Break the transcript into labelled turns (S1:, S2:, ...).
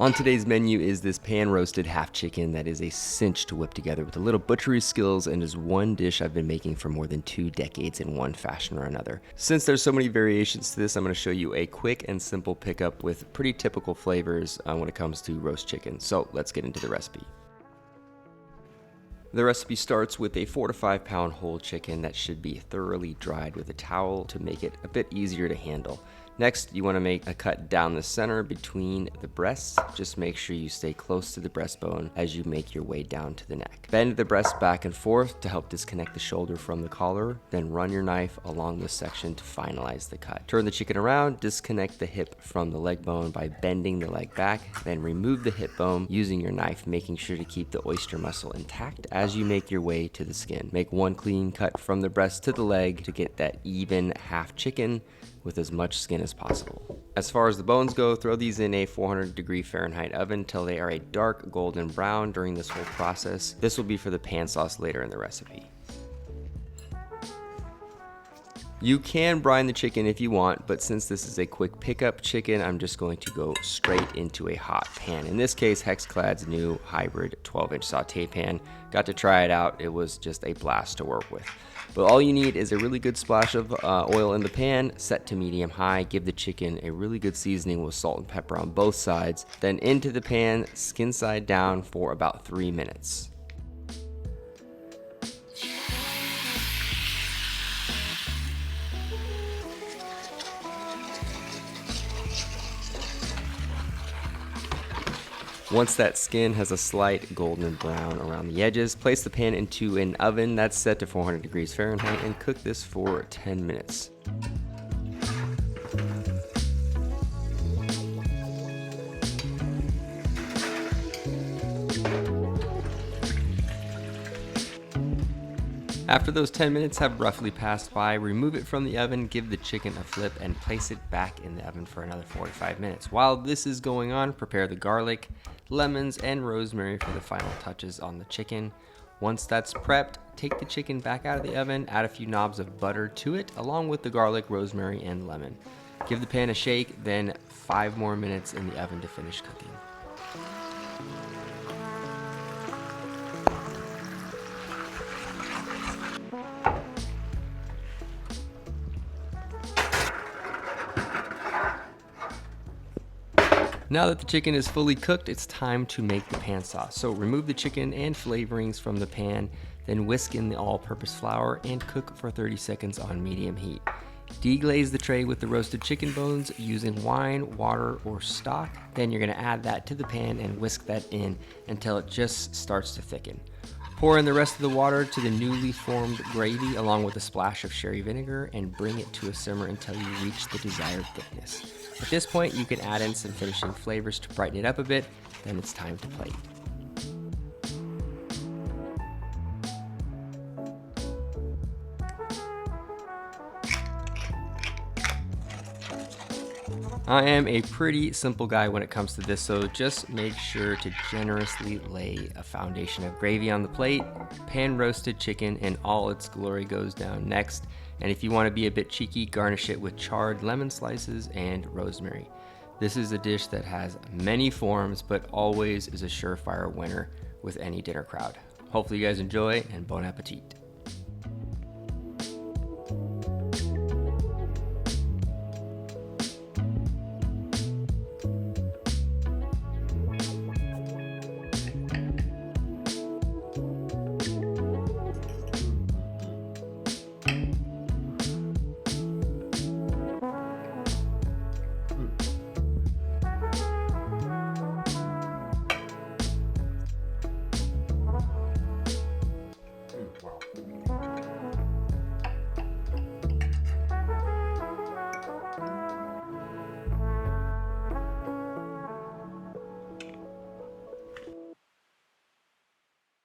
S1: On today's menu is this pan-roasted half chicken that is a cinch to whip together with a little butchery skills and is one dish I've been making for more than 2 decades in one fashion or another. Since there's so many variations to this, I'm going to show you a quick and simple pickup with pretty typical flavors when it comes to roast chicken. So let's get into the recipe. The recipe starts with a 4 to 5 pound whole chicken that should be thoroughly dried with a towel to make it a bit easier to handle. Next, you want to make a cut down the center between the breasts. Just make sure you stay close to the breastbone as you make your way down to the neck. Bend the breast back and forth to help disconnect the shoulder from the collar, then run your knife along this section to finalize the cut. Turn the chicken around, disconnect the hip from the leg bone by bending the leg back, then remove the hip bone using your knife, making sure to keep the oyster muscle intact as you make your way to the skin. Make one clean cut from the breast to the leg to get that even half chicken with as much skin as possible. As far as the bones go, throw these in a 400-degree Fahrenheit oven till they are a dark golden brown during this whole process. This will be for the pan sauce later in the recipe. You can brine the chicken if you want, but since this is a quick pickup chicken, I'm just going to go straight into a hot pan. In this case, Hexclad's new hybrid 12-inch saute pan. Got to try it out. It was just a blast to work with. But all you need is a really good splash of oil in the pan, set to medium high. Give the chicken a really good seasoning with salt and pepper on both sides. Then into the pan, skin side down for about 3 minutes. Once that skin has a slight golden brown around the edges, place the pan into an oven that's set to 400 degrees Fahrenheit and cook this for 10 minutes. After those 10 minutes have roughly passed by, remove it from the oven, give the chicken a flip, and place it back in the oven for another 4 to 5 minutes. While this is going on, prepare the garlic, lemons, and rosemary for the final touches on the chicken. Once that's prepped, take the chicken back out of the oven, add a few knobs of butter to it, along with the garlic, rosemary, and lemon. Give the pan a shake, then 5 more minutes in the oven to finish cooking. Now that the chicken is fully cooked, it's time to make the pan sauce. So remove the chicken and flavorings from the pan, then whisk in the all-purpose flour and cook for 30 seconds on medium heat. Deglaze the tray with the roasted chicken bones using wine, water, or stock. Then you're gonna add that to the pan and whisk that in until it just starts to thicken. Pour in the rest of the water to the newly formed gravy along with a splash of sherry vinegar and bring it to a simmer until you reach the desired thickness. At this point, you can add in some finishing flavors to brighten it up a bit, then it's time to plate. I am a pretty simple guy when it comes to this, so just make sure to generously lay a foundation of gravy on the plate. Pan roasted chicken in all its glory goes down next. And if you want to be a bit cheeky, garnish it with charred lemon slices and rosemary. This is a dish that has many forms, but always is a surefire winner with any dinner crowd. Hopefully you guys enjoy, and bon appetit.